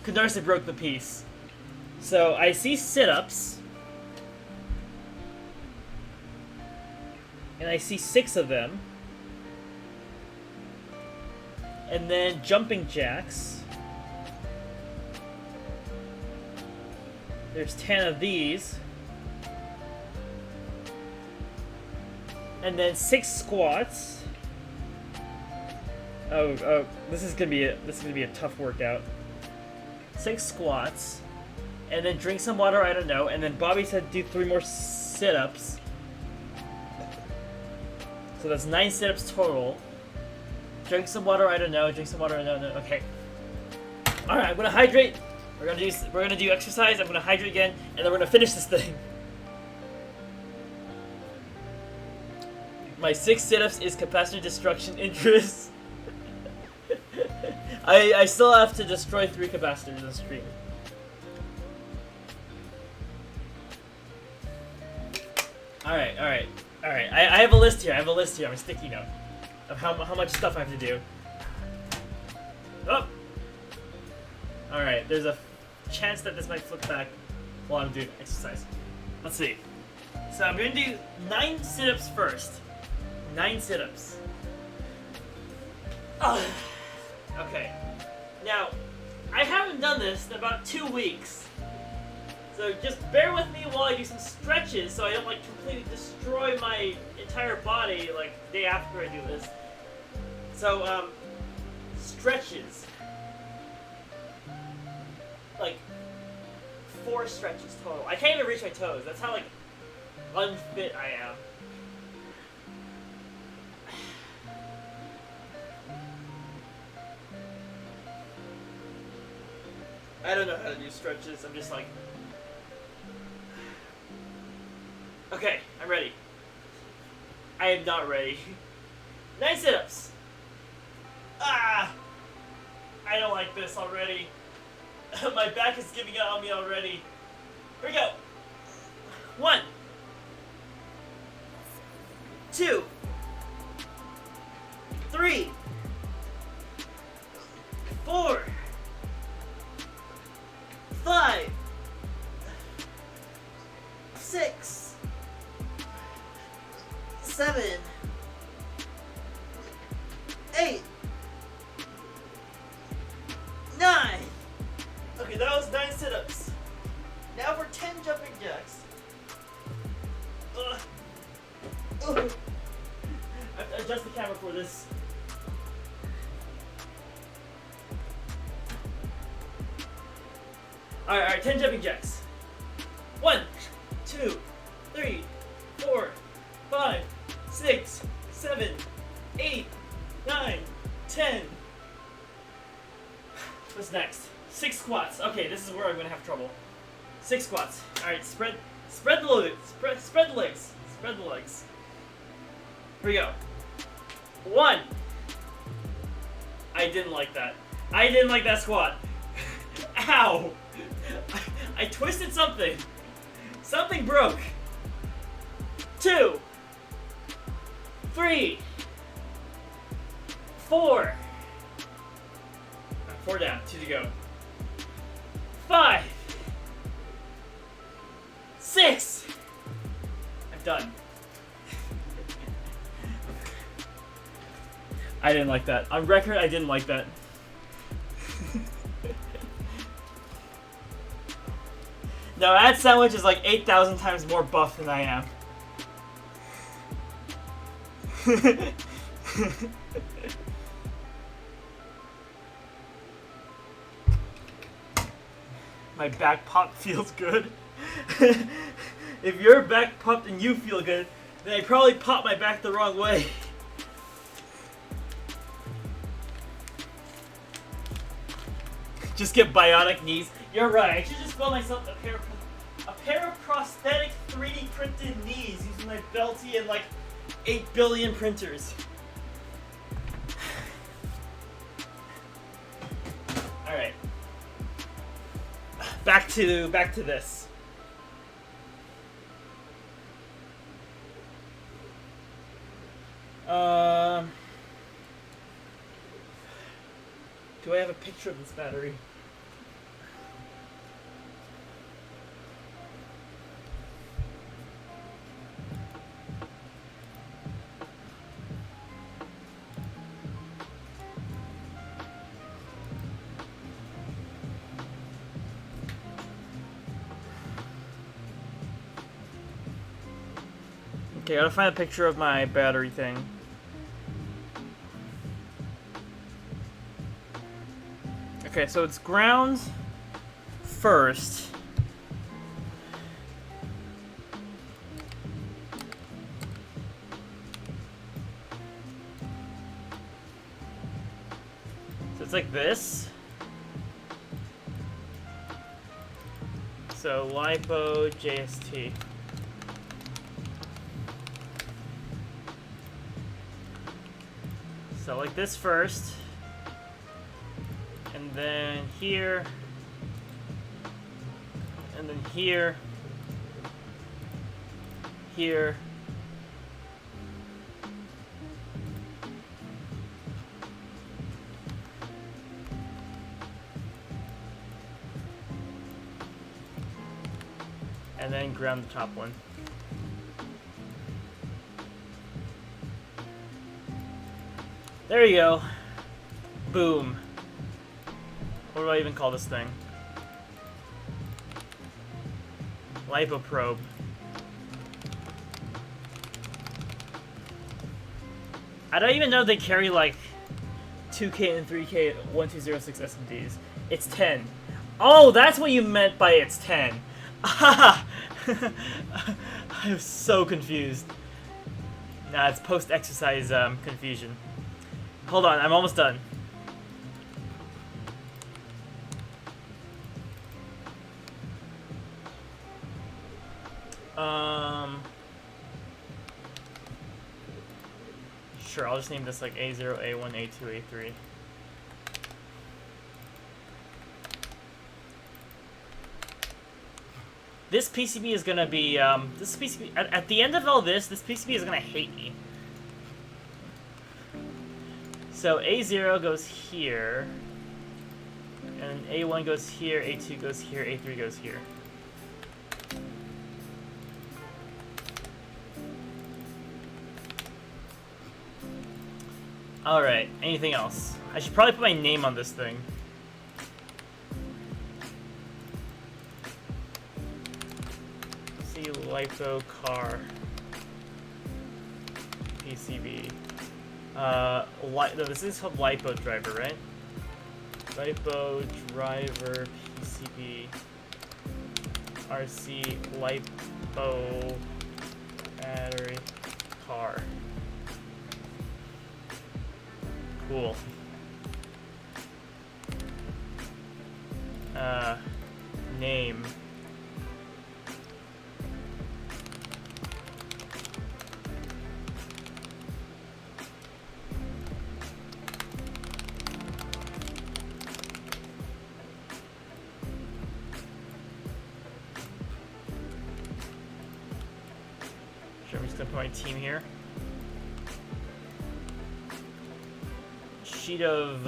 Canarsa broke the peace. So I see sit-ups, and I see 6 of them, and then jumping jacks. There's 10 of these, and then 6 squats. Oh, this is gonna be a tough workout. 6 squats, and then drink some water. I don't know. And then Bobby said do 3 more sit-ups. So that's 9 sit-ups total. Drink some water. I don't know. Drink some water. I don't know. Okay. All right. I'm gonna hydrate. We're gonna do exercise. I'm gonna hydrate again, and then we're gonna finish this thing. My 6 sit-ups is capacitor destruction interest. I still have to destroy 3 capacitors on stream. Alright. I have a list here. I have a sticky note of how much stuff I have to do. Oh! Alright, there's a chance that this might flip back while I'm doing exercise. Let's see. So I'm going to do 9 sit-ups first. 9 sit-ups. Okay. Now, I haven't done this in about 2 weeks. So just bear with me while I do some stretches so I don't like completely destroy my entire body like the day after I do this. So stretches. Like 4 stretches total. I can't even reach my toes. That's how like unfit I am. I don't know how to do stretches. I'm just like... Okay, I'm ready. I am not ready. 9 sit-ups. Ah! I don't like this already. My back is giving out on me already. Here we go. 1, 2, 3, 4, 5, 6, 7, 8, 9. Okay, that was 9 sit-ups. Now for 10 jumping jacks. Ugh. Ugh. I have to adjust the camera for this. Alright, 10 jumping jacks. 1, 2, 3, 4, 5, 6, 7, 8, 9, 10. What's next? 6 squats. Okay, this is where I'm gonna have trouble. 6 squats. Alright, spread the legs. Spread the legs. Spread the legs. Here we go. 1. I didn't like that. I didn't like that squat. Ow! I twisted something. Something broke. 2, 3, 4. 4 down. 2 to go. 5, 6. I'm done. I didn't like that. On record, I didn't like that. No, that sandwich is like 8,000 times more buff than I am. My back pop feels good. If your back popped and you feel good, then I probably popped my back the wrong way. Just get bionic knees. You're right. I should just build myself a pair of prosthetic 3D printed knees using my Belty and like 8 billion printers. All right. Back to this. Do I have a picture of this battery? Okay, I gotta find a picture of my battery thing. Okay, so it's ground first. So it's like this. So Lipo JST. So like this first, and then here, and then here, here, and then ground the top one. There you go. Boom. What do I even call this thing? Lipo probe. I don't even know they carry like 2K and 3K 1206 SMDs. It's 10. Oh, that's what you meant by it's 10. I was so confused. Nah, it's post-exercise confusion. Hold on, I'm almost done. Sure, I'll just name this like A0, A1, A2, A3. This PCB is gonna be, this PCB, at the end of all this PCB is gonna hate me. So A0 goes here, and A1 goes here, A2 goes here, A3 goes here. Alright, anything else? I should probably put my name on this thing. Lipo car PCB. No, this is called Lipo driver, right? Lipo driver PCB. RC Lipo battery car. Cool. Name. Sure, I'm just gonna put my team here. Sheet of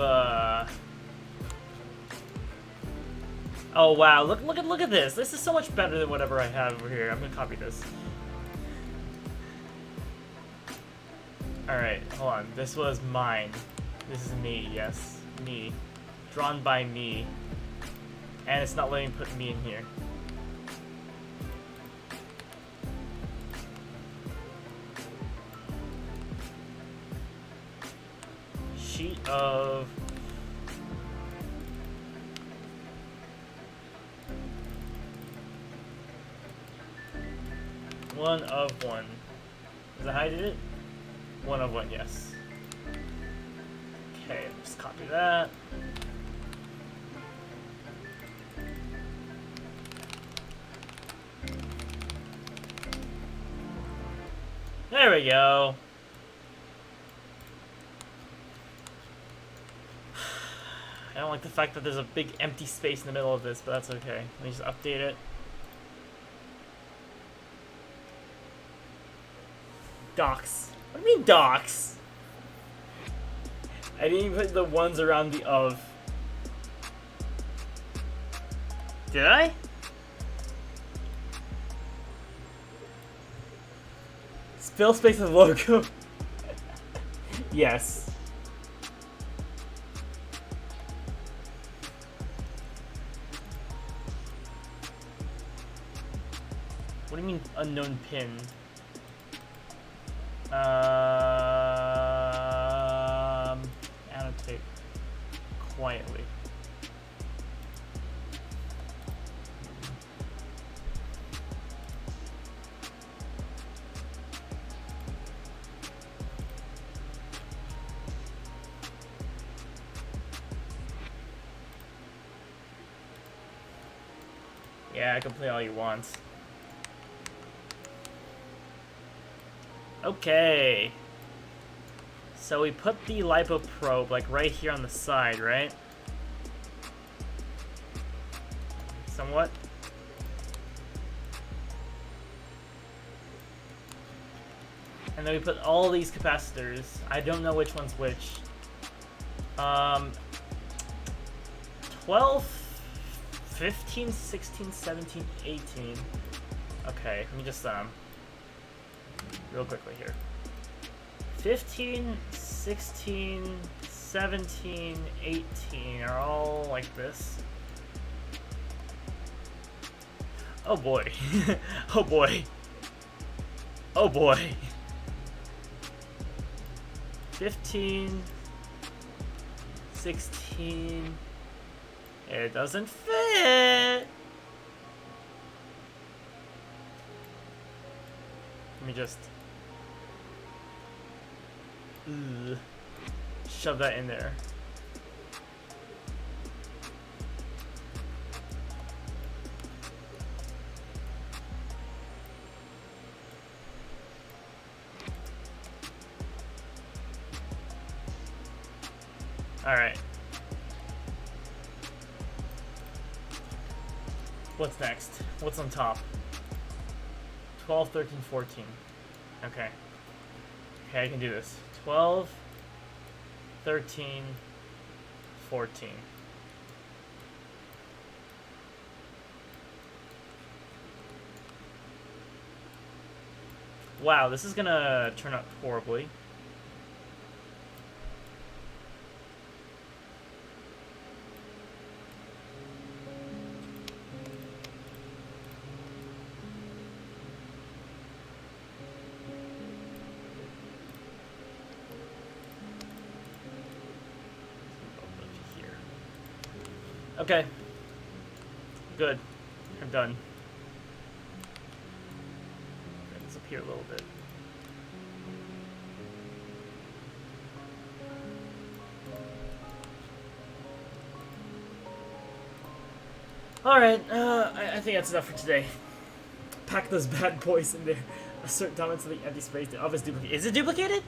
oh wow, look at this. This is so much better than whatever I have over here. I'm gonna copy this. Alright, hold on. This was mine. This is me, yes. Me. Drawn by me. And it's not letting me put me in here. Sheet of one of one. Is that how I did it? One of one, yes. Okay, just copy that. There we go. I don't like the fact that there's a big empty space in the middle of this, but that's okay. Let me just update it. Docs. What do you mean docs? I didn't even put the ones around the of. Did I? Fill space with logo. Yes. What do you mean unknown pin? Annotate quietly. Yeah, I can play all you want. Okay. So we put the Lipo probe like right here on the side, right? Somewhat. And then we put all these capacitors. I don't know which one's which. 12, 15, 16, 17, 18. Okay, let me just real quickly here. 15, 16, 17, 18 are all like this. Oh boy. Oh boy. Oh boy. 15. 16. It doesn't fit. Let me just shove that in there. All right. What's next? What's on top? 12, 13, 14. Okay. Okay, I can do this. 12, 13, 14. Wow, this is gonna turn out horribly. Okay. Good. I'm done. Bring this up here a little bit. Alright, I think that's enough for today. Pack those bad boys in there. Assert dominance of the empty space. The office duplicate. Is it duplicated?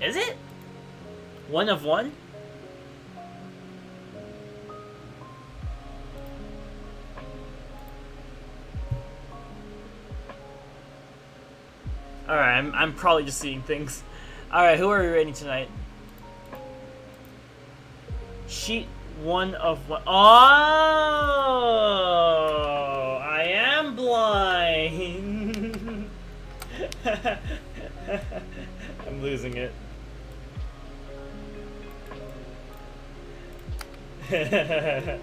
Is it? 1 of 1? Alright, I'm probably just seeing things. Alright, who are we rating tonight? Sheet 1 of 1. Oh! I am blind! I'm losing it. Okay.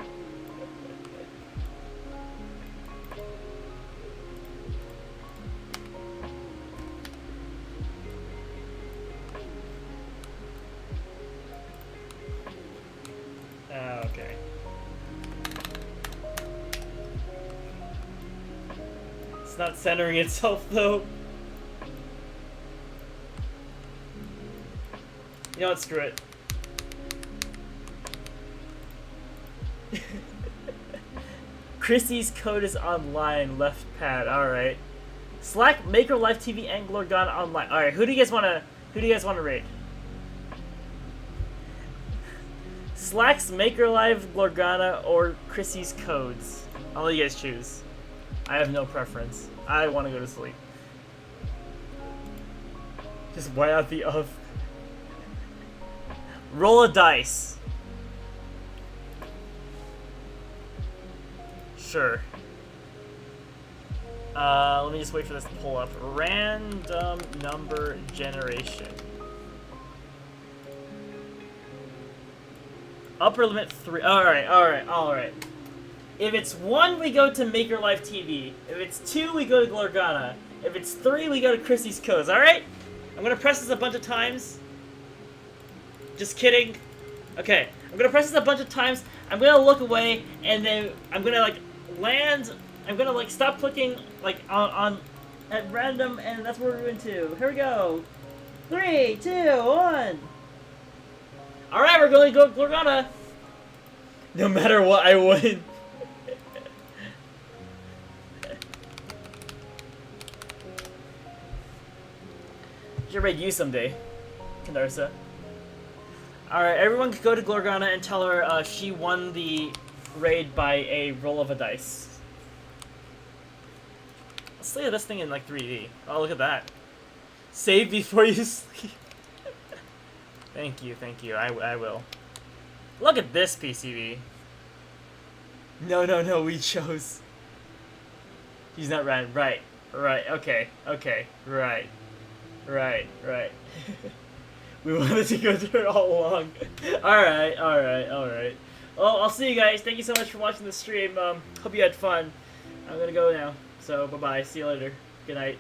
It's not centering itself though. You know what, screw it. Chrissy's code is online, left pad. All right. Slack, Maker Live TV, and Glorgana online. All right. Who do you guys wanna raid? Slack's Maker Live, Glorgana, or Chrissy's codes. I'll let you guys choose. I have no preference. I want to go to sleep. Just white out the of. Roll a dice. Sure. Let me just wait for this to pull up. Random number generation. Upper limit 3. Alright. If it's 1, we go to Maker Live TV. If it's 2, we go to Glorgana. If it's 3, we go to Chrissy's Codes. Alright? I'm gonna press this a bunch of times. Just kidding. Okay. I'm gonna press this a bunch of times. I'm gonna look away, and then I'm gonna, like, land. I'm gonna, like, stop clicking, like, on at random, and that's where we're going to. Here we go. 3, 2, 1. Alright, we're going to go Glorgana. No matter what, I win. Should raid you someday, Kandarsa. Alright, everyone can go to Glorgana and tell her she won the raid by a roll of a dice. Let's look at this thing in like 3D. Oh, look at that. Save before you sleep. Thank you. I will. Look at this PCB. No, we chose. He's not right. Right, okay, right. We wanted to go through it all along. Alright, alright, alright. Well, I'll see you guys. Thank you so much for watching the stream. Hope you had fun. I'm gonna go now. So, bye-bye. See you later. Good night.